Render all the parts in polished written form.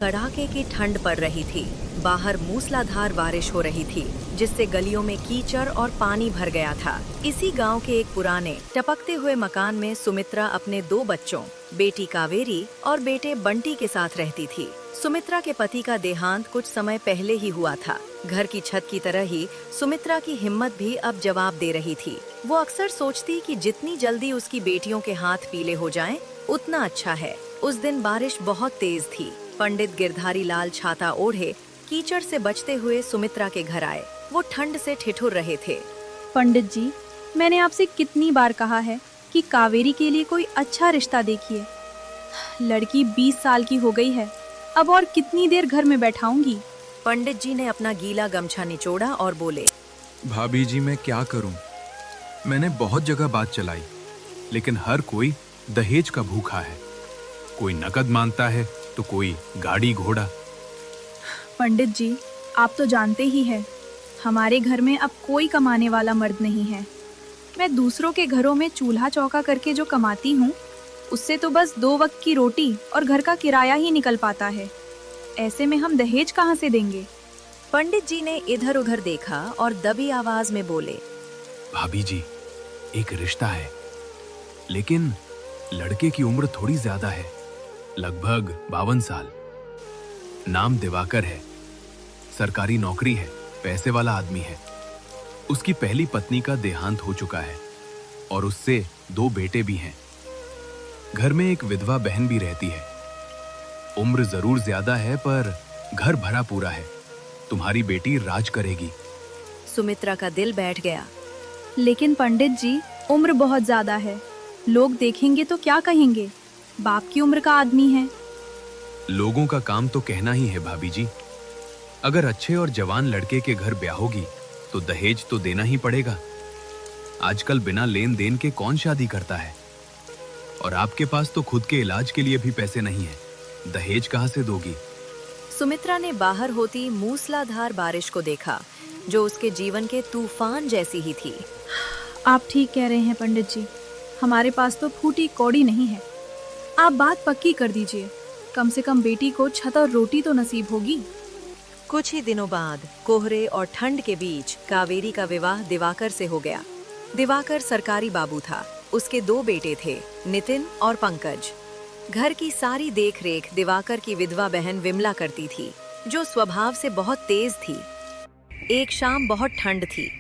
कड़ाके की ठंड पड़ रही थी। बाहर मूसलाधार बारिश हो रही थी, जिससे गलियों में कीचड़ और पानी भर गया था। इसी गांव के एक पुराने टपकते हुए मकान में सुमित्रा अपने 2 बच्चों, बेटी कावेरी और बेटे बंटी के साथ रहती थी। सुमित्रा के पति का देहांत कुछ समय पहले ही हुआ था। घर की छत की तरह ही सुमित्रा की हिम्मत भी अब जवाब दे रही थी। वो अक्सर सोचती कि जितनी जल्दी उसकी बेटियों के हाथ पीले हो जाएं, उतना अच्छा है। उस दिन बारिश बहुत तेज थी। पंडित गिरधारी लाल छाता ओढ़े कीचड़ से बचते हुए सुमित्रा के घर आए। वो ठंड से ठिठुर रहे थे। पंडित जी, मैंने आपसे कितनी बार कहा है कि कावेरी के लिए कोई अच्छा रिश्ता देखिए। लड़की 20 साल की हो गई है, अब और कितनी देर घर में बैठाऊंगी। पंडित जी ने अपना गीला गमछा निचोड़ा और बोले, भाभी जी, मैं क्या करूं? मैंने बहुत जगह बात चलाई, लेकिन हर कोई दहेज का भूखा है। कोई नकद मांगता है तो कोई गाड़ी घोड़ा। पंडित जी, आप तो जानते ही हैं, हमारे घर में अब कोई कमाने वाला मर्द नहीं है। मैं दूसरों के घरों में चूल्हा चौका करके जो कमाती हूँ, उससे तो बस 2 वक्त की रोटी और घर का किराया ही निकल पाता है। ऐसे में हम दहेज कहाँ से देंगे? पंडित जी ने इधर उधर देखा और दबी आवाज में बोले, भाभी जी, एक रिश्ता है, लेकिन लड़के की उम्र थोड़ी ज्यादा है, लगभग 52 साल। नाम दिवाकर है, सरकारी नौकरी है, पैसे वाला आदमी है। उसकी पहली पत्नी का देहांत हो चुका है और उससे 2 बेटे भी हैं। घर में एक विधवा बहन भी रहती है। उम्र जरूर ज्यादा है, पर घर भरा पूरा है। तुम्हारी बेटी राज करेगी। सुमित्रा का दिल बैठ गया। लेकिन पंडित जी, उम्र बहुत ज्यादा है, लोग देखेंगे तो क्या कहेंगे? बाप की उम्र का आदमी है। लोगों का काम तो कहना ही है भाभी जी। अगर अच्छे और जवान लड़के के घर ब्याह होगी तो दहेज तो देना ही पड़ेगा। आजकल बिना लेन देन के कौन शादी करता है? और आपके पास तो खुद के इलाज के लिए भी पैसे नहीं है, दहेज कहां से दोगी? सुमित्रा ने बाहर होती मूसलाधार बारिश को देखा, जो उसके जीवन के तूफान जैसी ही थी। आप ठीक कह रहे हैं पंडित जी, हमारे पास तो फूटी कौड़ी नहीं है। आप बात पक्की कर दीजिए, कम से कम बेटी को छत और रोटी तो नसीब होगी। कुछ ही दिनों बाद कोहरे और ठंड के बीच कावेरी का विवाह दिवाकर से हो गया। दिवाकर सरकारी बाबू था। उसके 2 बेटे थे, नितिन और पंकज। घर की सारी देखरेख दिवाकर की विधवा बहन विमला करती थी, जो स्वभाव से बहुत तेज थी। एक शाम बहुत ठंड थी।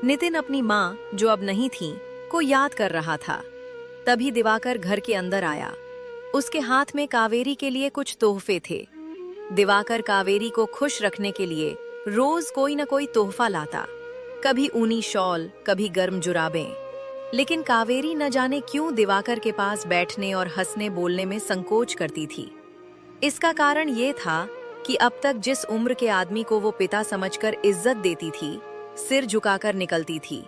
नितिन अपनी माँ, जो अब नहीं थी, को याद कर रहा था। तभी दिवाकर घर के अंदर आया। उसके हाथ में कावेरी के लिए कुछ तोहफे थे। दिवाकर कावेरी को खुश रखने के लिए रोज कोई न कोई तोहफा लाता, कभी ऊनी शॉल, कभी गर्म जुराबें। लेकिन कावेरी न जाने क्यों दिवाकर के पास बैठने और हंसने बोलने में संकोच करती थी। इसका कारण ये था कि अब तक जिस उम्र के आदमी को वो पिता समझकर इज्जत देती थी, सिर झुकाकर निकलती थी,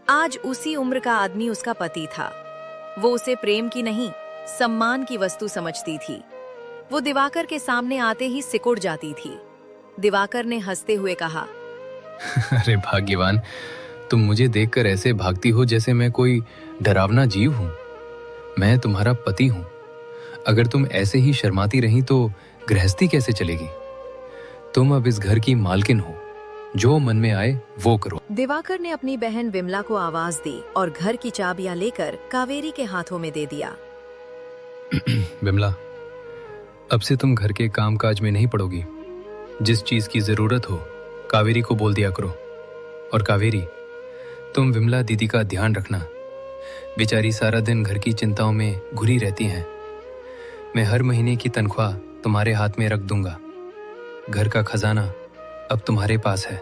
आज उसी उम्र का आदमी उसका पति था। वो उसे प्रेम की नहीं, सम्मान की वस्तु समझती थी। वो दिवाकर के सामने आते ही सिकुड़ जाती थी। दिवाकर ने हंसते हुए कहा, अरे भाग्यवान, तुम मुझे देखकर ऐसे भागती हो जैसे मैं कोई डरावना जीव हूँ। मैं तुम्हारा पति हूँ। अगर तुम ऐसे ही शर्माती रही तो गृहस्थी कैसे चलेगी? तुम अब इस घर की मालकिन हो, जो मन में आए वो करो। दिवाकर ने अपनी बहन विमला को आवाज दी और घर की चाबियां लेकर कावेरी के हाथों में दे दिया। विमला, अब से तुम घर के कामकाज में नहीं पड़ोगी। जिस चीज की जरूरत हो कावेरी को बोल दिया करो। और कावेरी, तुम विमला दीदी का ध्यान रखना। बेचारी सारा दिन घर की चिंताओं में घुरी रहती हैं। मैं हर महीने की तनख्वाह तुम्हारे हाथ में रख दूंगा। घर का खजाना अब तुम्हारे पास है।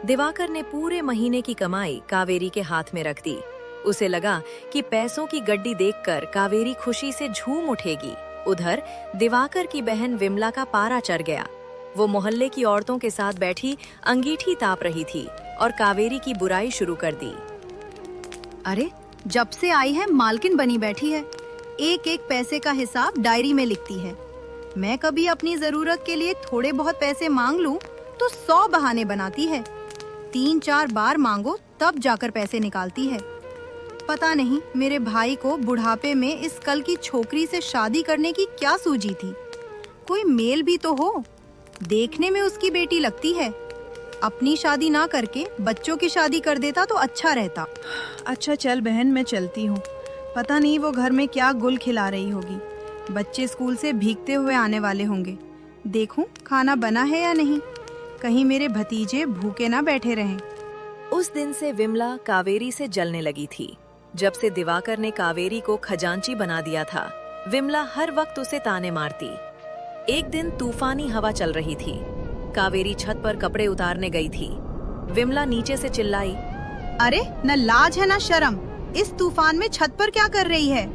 दिवाकर ने पूरे महीने की कमाई कावेरी के हाथ में रख दी। उसे लगा कि पैसों की गड्डी देखकर कावेरी खुशी से झूम उठेगी। उधर दिवाकर की बहन विमला का पारा चढ़ गया। वो मोहल्ले की औरतों के साथ बैठी अंगीठी ताप रही थी और कावेरी की बुराई शुरू कर दी। अरे, जब से आई है मालकिन बनी बैठी है, एक एक पैसे का हिसाब डायरी में लिखती है। मैं कभी अपनी जरूरत के लिए थोड़े बहुत पैसे मांग लूं तो 100 बहाने बनाती है। 3-4 बार मांगो तब जाकर पैसे निकालती है। पता नहीं मेरे भाई को बुढ़ापे में इस कल की छोकरी से शादी करने की क्या सूझी थी। कोई मेल भी तो हो। देखने में उसकी बेटी लगती है। अपनी शादी ना करके बच्चों की शादी कर देता तो अच्छा रहता। अच्छा चल बहन, मैं चलती हूँ। पता नहीं वो घर में क्या गुल खिला रही होगी। बच्चे स्कूल से भीगते हुए आने वाले होंगे। देखूं खाना बना है या नहीं, कहीं मेरे भतीजे भूखे ना बैठे रहें। उस दिन से विमला कावेरी से जलने लगी थी। जब से दिवाकर ने कावेरी को खजांची बना दिया था, विमला हर वक्त उसे ताने मारती। एक दिन तूफानी हवा चल रही थी। कावेरी छत पर कपड़े उतारने गई थी। विमला नीचे से चिल्लाई, अरे न लाज है न शर्म, इस तूफान में छत पर क्या कर रही है?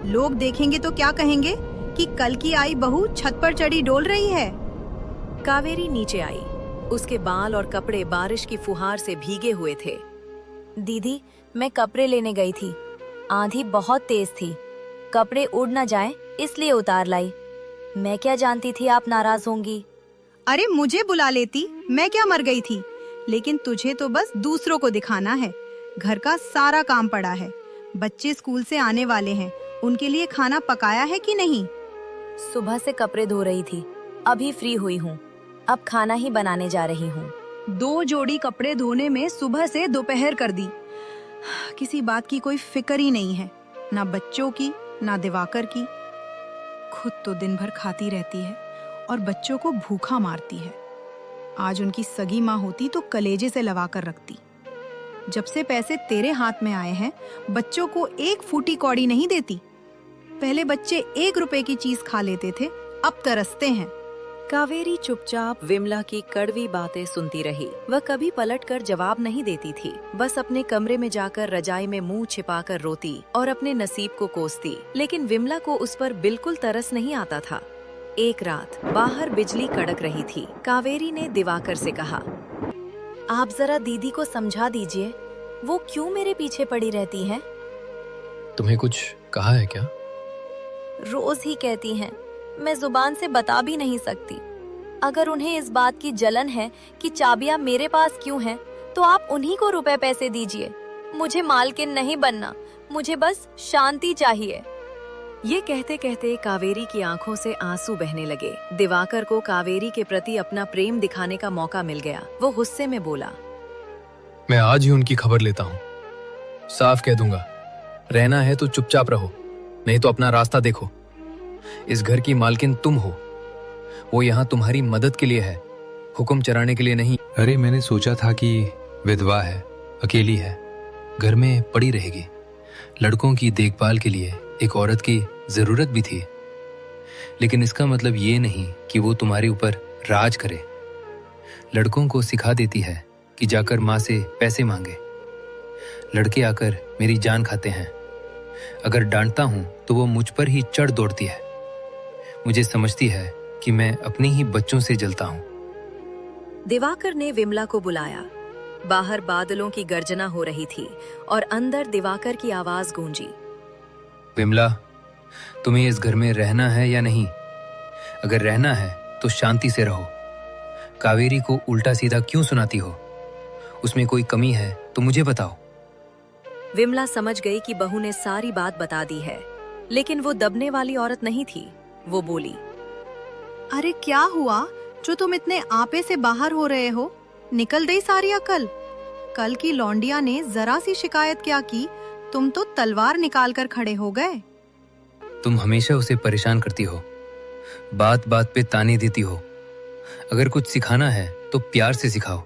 लोग देखेंगे तो क्या कहेंगे कि कल की आई बहू छत पर चढ़ी डोल रही है। कावेरी नीचे आई। उसके बाल और कपड़े बारिश की फुहार से भीगे हुए थे। दीदी, मैं कपड़े लेने गई थी। आंधी बहुत तेज थी, कपड़े उड़ न जाए इसलिए उतार लाई। मैं क्या जानती थी आप नाराज होंगी। अरे मुझे बुला लेती, मैं क्या मर गई थी। लेकिन तुझे तो बस दूसरों को दिखाना है। घर का सारा काम पड़ा है। बच्चे स्कूल से आने वाले हैं, उनके लिए खाना पकाया है कि नहीं? सुबह से कपड़े धो रही थी, अभी फ्री हुई हूँ। अब खाना ही बनाने जा रही हूँ। 2 जोड़ी कपड़े धोने में सुबह से दोपहर कर दी। किसी बात की कोई फिक्र ही नहीं है, ना बच्चों की ना दिवाकर की। खुद तो दिन भर खाती रहती है और बच्चों को भूखा मारती है। आज उनकी सगी माँ होती तो कलेजे से लगा कर रखती। जब से पैसे तेरे हाथ में आए हैं, बच्चों को 1 फूटी कौड़ी नहीं देती। पहले बच्चे 1 रुपए की चीज खा लेते थे, अब तरसते हैं। कावेरी चुपचाप विमला की कड़वी बातें सुनती रही। वह कभी पलटकर जवाब नहीं देती थी, बस अपने कमरे में जाकर रजाई में मुंह छिपाकर रोती और अपने नसीब को कोसती। लेकिन विमला को उस पर बिल्कुल तरस नहीं आता था। एक रात बाहर बिजली कड़क रही थी। कावेरी ने दिवाकर से कहा, आप जरा दीदी को समझा दीजिए, वो क्यों मेरे पीछे पड़ी रहती हैं? तुम्हें कुछ कहा है क्या? रोज ही कहती हैं, मैं जुबान से बता भी नहीं सकती। अगर उन्हें इस बात की जलन है कि चाबियां मेरे पास क्यों हैं, तो आप उन्हीं को रुपए पैसे दीजिए। मुझे मालकिन नहीं बनना, मुझे बस शांति चाहिए। ये कहते कहते कावेरी की आंखों से आंसू बहने लगे। दिवाकर को कावेरी के प्रति अपना प्रेम दिखाने का मौका मिल गया। वो गुस्से में बोला, मैं आज ही उनकी खबर लेता हूँ। साफ कह दूंगा, रहना है तो चुपचाप रहो, नहीं तो अपना रास्ता देखो। इस घर की मालकिन तुम हो। वो यहाँ तुम्हारी मदद के लिए है, हुक्म चलाने के लिए नहीं। अरे मैंने सोचा था कि विधवा है, अकेली है, घर में पड़ी रहेगी। लड़कों की देखभाल के लिए एक औरत की जरूरत भी थी, लेकिन इसका मतलब ये नहीं कि वो तुम्हारे ऊपर राज करे। लड़कों को सिखा देती है कि जाकर माँ से पैसे मांगे। लड़के आकर मेरी जान खाते हैं। अगर डांटता हूं तो वो मुझ पर ही चढ़ दौड़ती है। मुझे समझती है कि मैं अपने ही बच्चों से जलता हूं। दिवाकर ने विमला को बुलाया। बाहर बादलों की गर्जना हो रही थी और अंदर दिवाकर की आवाज गूंजी, विमला, तुम्हें इस घर में रहना है या नहीं? अगर रहना है तो शांति से रहो। कावेरी को उल्टा सीधा क्यों सुनाती हो? उसमें कोई कमी है तो मुझे बताओ। विमला समझ गई कि बहू ने सारी बात बता दी है, लेकिन वो दबने वाली औरत नहीं थी। वो बोली, अरे क्या हुआ जो तुम इतने आपे से बाहर हो रहे हो? निकल गई सारी अकल? कल की लौंडिया ने जरा सी शिकायत क्या की, तुम तो तलवार निकाल कर खड़े हो गए। तुम हमेशा उसे परेशान करती हो, बात बात पे ताने देती हो। अगर कुछ सिखाना है तो प्यार से सिखाओ।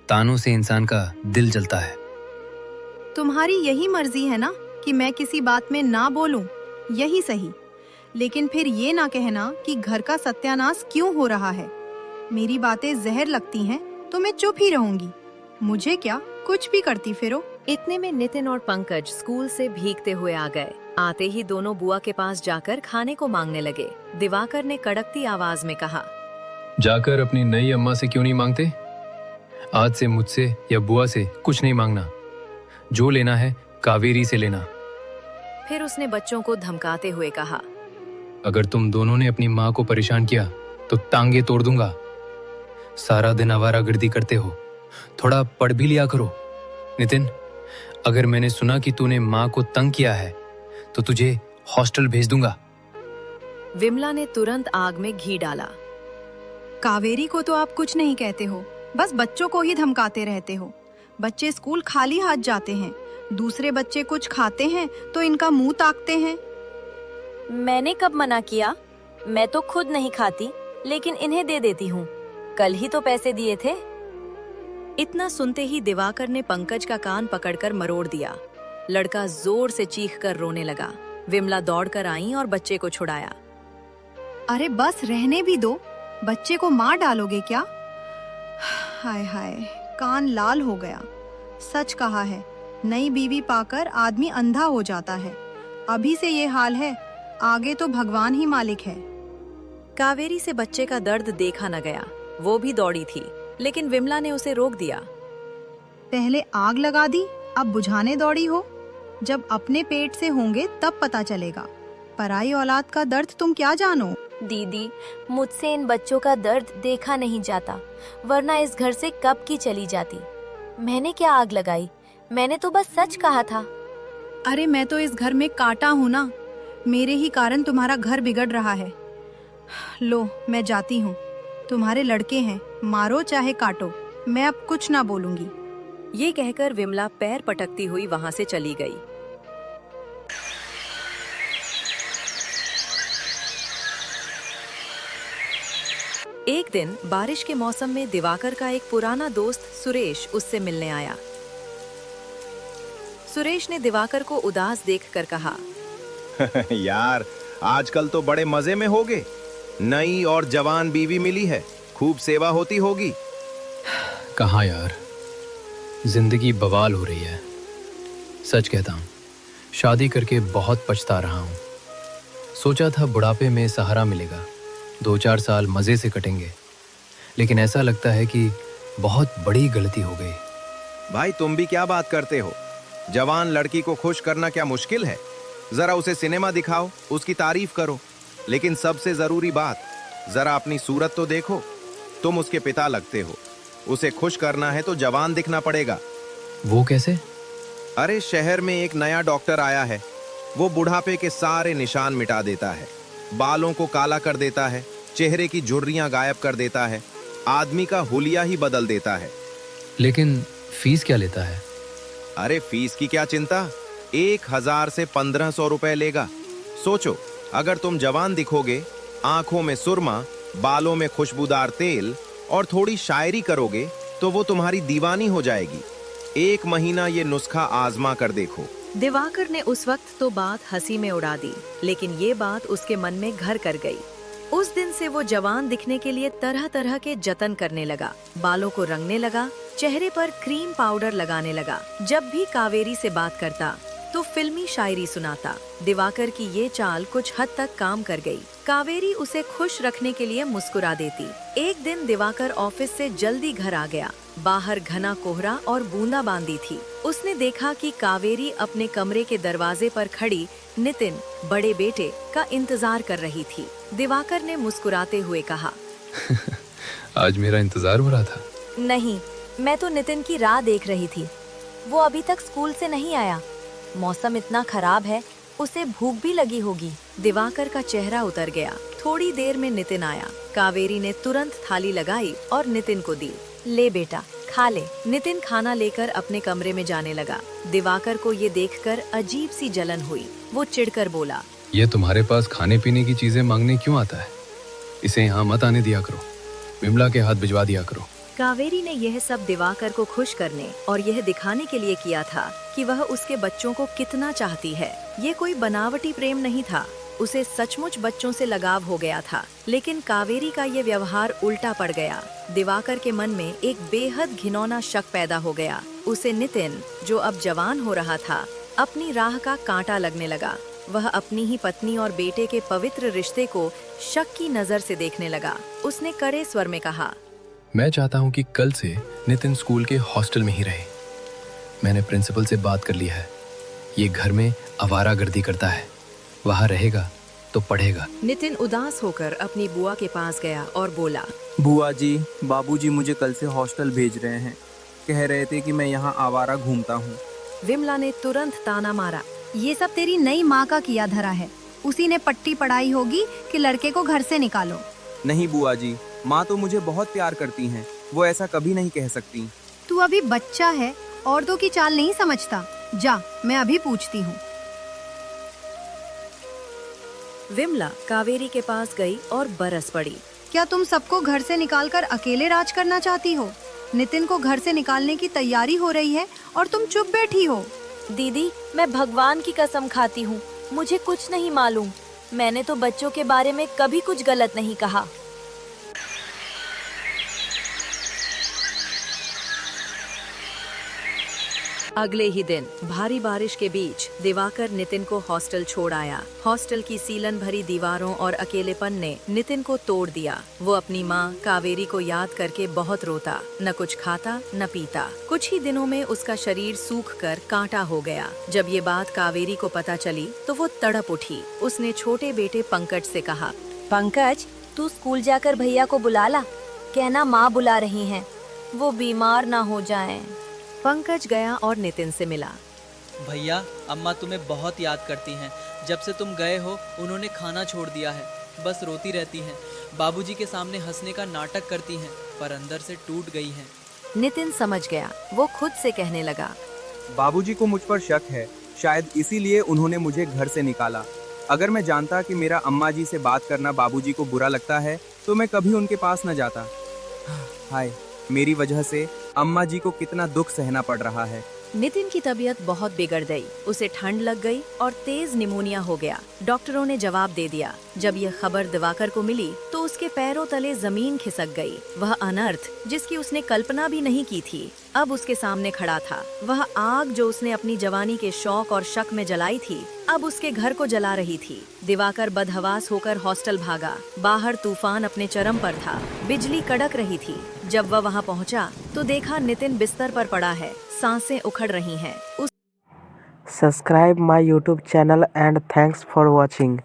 तानों से इंसान का दिल जलता है। तुम्हारी यही मर्जी है ना कि मैं किसी बात में ना बोलूं, यही सही। लेकिन फिर ये ना कहना कि घर का सत्यानाश क्यों हो रहा है। मेरी बातें जहर लगती हैं तो मैं चुप ही रहूंगी। मुझे क्या, कुछ भी करती फिरो। इतने में नितिन और पंकज स्कूल से भीगते हुए आ गए। आते ही दोनों बुआ के पास जाकर खाने को मांगने लगे। दिवाकर ने कड़कती आवाज में कहा, जाकर अपनी नई अम्मा से क्यों नहीं मांगते? आज से मुझसे या बुआ से कुछ नहीं मांगना। जो लेना है कावेरी से लेना। फिर उसने बच्चों को धमकाते हुए कहा, अगर तुम दोनों ने अपनी माँ को परेशान किया तो टांगे तोड़ दूंगा। सारा दिन आवारागर्दी करते हो, थोड़ा पढ़ भी लिया करो। नितिन, अगर मैंने सुना कि तूने माँ को तंग किया है तो तुझे हॉस्टल भेज दूंगा। विमला ने तुरंत आग में घी डाला। कावेरी को तो आप कुछ नहीं कहते हो, बस बच्चों को ही धमकाते रहते हो। बच्चे स्कूल खाली हाथ जाते हैं, दूसरे बच्चे कुछ खाते हैं तो इनका मुंह ताकते हैं। मैंने कब मना किया? मैं तो खुद नहीं खाती, लेकिन इन्हें दे देती हूँ। कल ही तो पैसे दिए थे। इतना सुनते ही दिवाकर ने पंकज का कान पकड़कर मरोड़ दिया। लड़का जोर से चीखकर रोने लगा। विमला दौड़कर आई और बच्चे को छुड़ाया। अरे बस रहने भी दो, बच्चे को मार डालोगे क्या? हाय हाय, कान लाल हो गया। सच कहा है, नई बीवी पाकर आदमी अंधा हो जाता है। अभी से ये हाल है, आगे तो भगवान ही मालिक है। कावेरी से बच्चे का दर्द देखा न गया। वो भी दौड़ी थी, लेकिन विमला ने उसे रोक दिया। पहले आग लगा दी, अब बुझाने दौड़ी हो। जब अपने पेट से होंगे तब पता चलेगा। पराई औलाद का दर्द तुम क्या जानो? दीदी, मुझसे इन बच्चों का दर्द देखा नहीं जाता, वरना इस घर से कब की चली जाती। मैंने क्या आग लगाई? मैंने तो बस सच कहा था। अरे मैं तो इस घर में कांटा हूँ ना, मेरे ही कारण तुम्हारा घर बिगड़ रहा है। लो मैं जाती हूँ, तुम्हारे लड़के हैं, मारो चाहे काटो, मैं अब कुछ ना बोलूंगी। ये कहकर विमला पैर पटकती हुई वहां से चली गई। एक दिन बारिश के मौसम में दिवाकर का एक पुराना दोस्त सुरेश उससे मिलने आया। सुरेश ने दिवाकर को उदास देखकर कहा, यार आजकल तो बड़े मजे में होगे। नई और जवान बीवी मिली है, खूब सेवा होती होगी। कहाँ यार, जिंदगी बवाल हो रही है। सच कहता हूँ, शादी करके बहुत पछता रहा हूँ। सोचा था बुढ़ापे में सहारा मिलेगा, 2-4 साल मजे से कटेंगे, लेकिन ऐसा लगता है कि बहुत बड़ी गलती हो गई। भाई तुम भी क्या बात करते हो? जवान लड़की को खुश करना क्या मुश्किल है? जरा उसे सिनेमा दिखाओ, उसकी तारीफ करो। लेकिन सबसे जरूरी बात, जरा अपनी सूरत तो देखो। तुम उसके पिता लगते हो, उसे खुश करना है तो जवान दिखना पड़ेगा। वो कैसे? अरे शहर में एक नया डॉक्टर आया है, वो बुढ़ापे के सारे निशान मिटा देता है, बालों को काला कर देता है, चेहरे की झुर्रियां गायब कर देता है, आदमी का हुलिया ही बदल देता है। लेकिन फीस क्या लेता है? अरे फीस की क्या चिंता, 1000 से 1500 रुपए लेगा। सोचो, अगर तुम जवान दिखोगे, आंखों में सुरमा, बालों में खुशबूदार तेल और थोड़ी शायरी करोगे तो वो तुम्हारी दीवानी हो जाएगी। 1 महीना ये नुस्खा आजमा कर देखो। दिवाकर ने उस वक्त तो बात हंसी में उड़ा दी, लेकिन ये बात उसके मन में घर कर गई। उस दिन से वो जवान दिखने के लिए तरह तरह के जतन करने लगा। बालों को रंगने लगा, चेहरे पर क्रीम पाउडर लगाने लगा। जब भी कावेरी से बात करता तो फिल्मी शायरी सुनाता। दिवाकर की ये चाल कुछ हद तक काम कर गई। कावेरी उसे खुश रखने के लिए मुस्कुरा देती। एक दिन दिवाकर ऑफिस से जल्दी घर आ गया। बाहर घना कोहरा और बूंदाबांदी थी। उसने देखा कि कावेरी अपने कमरे के दरवाजे पर खड़ी नितिन, बड़े बेटे, का इंतजार कर रही थी। दिवाकर ने मुस्कुराते हुए कहा, आज मेरा इंतजार हो रहा था। नहीं, मैं तो नितिन की राह देख रही थी। वो अभी तक स्कूल से नहीं आया। मौसम इतना खराब है, उसे भूख भी लगी होगी। दिवाकर का चेहरा उतर गया। थोड़ी देर में नितिन आया। कावेरी ने तुरंत थाली लगाई और नितिन को दी। ले बेटा, खा ले। नितिन खाना लेकर अपने कमरे में जाने लगा। दिवाकर को ये देखकर अजीब सी जलन हुई। वो चिढ़कर बोला, ये तुम्हारे पास खाने पीने की चीजें मांगने क्यों आता है? इसे यहाँ मत आने दिया करो, विमला के हाथ भिजवा दिया करो। कावेरी ने यह सब दिवाकर को खुश करने और यह दिखाने के लिए किया था कि वह उसके बच्चों को कितना चाहती है। ये कोई बनावटी प्रेम नहीं था, उसे सचमुच बच्चों से लगाव हो गया था। लेकिन कावेरी का ये व्यवहार उल्टा पड़ गया। दिवाकर के मन में एक बेहद घिनौना शक पैदा हो गया। उसे नितिन, जो अब जवान हो रहा था, अपनी राह का कांटा लगने लगा। वह अपनी ही पत्नी और बेटे के पवित्र रिश्ते को शक की नजर से देखने लगा। उसने कड़े स्वर में कहा, मैं चाहता हूँ कि कल से नितिन स्कूल के हॉस्टल में ही रहे। मैंने प्रिंसिपल से बात कर लिया है। ये घर में आवारागर्दी करता है, वहाँ रहेगा तो पढ़ेगा। नितिन उदास होकर अपनी बुआ के पास गया और बोला, बुआ जी, बाबूजी मुझे कल से हॉस्टल भेज रहे हैं। कह रहे थे कि मैं यहाँ आवारा घूमता हूँ। विमला ने तुरंत ताना मारा, ये सब तेरी नई माँ का किया धरा है। उसी ने पट्टी पढ़ाई होगी कि लड़के को घर से निकालो। नहीं बुआ जी, माँ तो मुझे बहुत प्यार करती हैं, वो ऐसा कभी नहीं कह सकती। तू अभी बच्चा है, औरतों की चाल नहीं समझता। जा, मैं अभी पूछती हूँ। विमला कावेरी के पास गई और बरस पड़ी। क्या तुम सबको घर से निकालकर अकेले राज करना चाहती हो? नितिन को घर से निकालने की तैयारी हो रही है और तुम चुप बैठी हो। दीदी, मैं भगवान की कसम खाती हूँ, मुझे कुछ नहीं मालूम। मैंने तो बच्चों के बारे में कभी कुछ गलत नहीं कहा। अगले ही दिन भारी बारिश के बीच दिवाकर नितिन को हॉस्टल छोड़ आया। हॉस्टल की सीलन भरी दीवारों और अकेलेपन ने नितिन को तोड़ दिया। वो अपनी माँ कावेरी को याद करके बहुत रोता, न कुछ खाता न पीता। कुछ ही दिनों में उसका शरीर सूख कर कांटा हो गया। जब ये बात कावेरी को पता चली तो वो तड़प उठी। उसने छोटे बेटे पंकज से कहा, पंकज, तू स्कूल जाकर भैया को बुला ला, कहना माँ बुला रही हैं, वो बीमार ना हो जाएं। पंकज गया और नितिन से मिला। भैया, अम्मा तुम्हें बहुत याद करती हैं। जब से तुम गए हो उन्होंने खाना छोड़ दिया है, बस रोती रहती हैं। बाबूजी के सामने हंसने का नाटक करती हैं, पर अंदर से टूट गई हैं। नितिन समझ गया। वो खुद से कहने लगा, बाबूजी को मुझ पर शक है, शायद इसीलिए उन्होंने मुझे घर से निकाला। अगर मैं जानता कि मेरा अम्मा जी से बात करना बाबूजी को बुरा लगता है तो मैं कभी उनके पास न जाता। हाय, मेरी वजह से अम्मा जी को कितना दुख सहना पड़ रहा है। नितिन की तबीयत बहुत बिगड़ गई। उसे ठंड लग गई और तेज निमोनिया हो गया। डॉक्टरों ने जवाब दे दिया। जब यह खबर दिवाकर को मिली तो उसके पैरों तले जमीन खिसक गई। वह अनर्थ जिसकी उसने कल्पना भी नहीं की थी अब उसके सामने खड़ा था। वह आग जो उसने अपनी जवानी के शौक और शक में जलाई थी अब उसके घर को जला रही थी। दिवाकर बदहवास होकर हॉस्टल भागा। बाहर तूफान अपने चरम पर था। बिजली कड़क रही थी। जब वह वहां पहुंचा तो देखा नितिन बिस्तर पर पड़ा है, सांसें उखड़ रही हैं। Subscribe my YouTube channel and thanks for watching.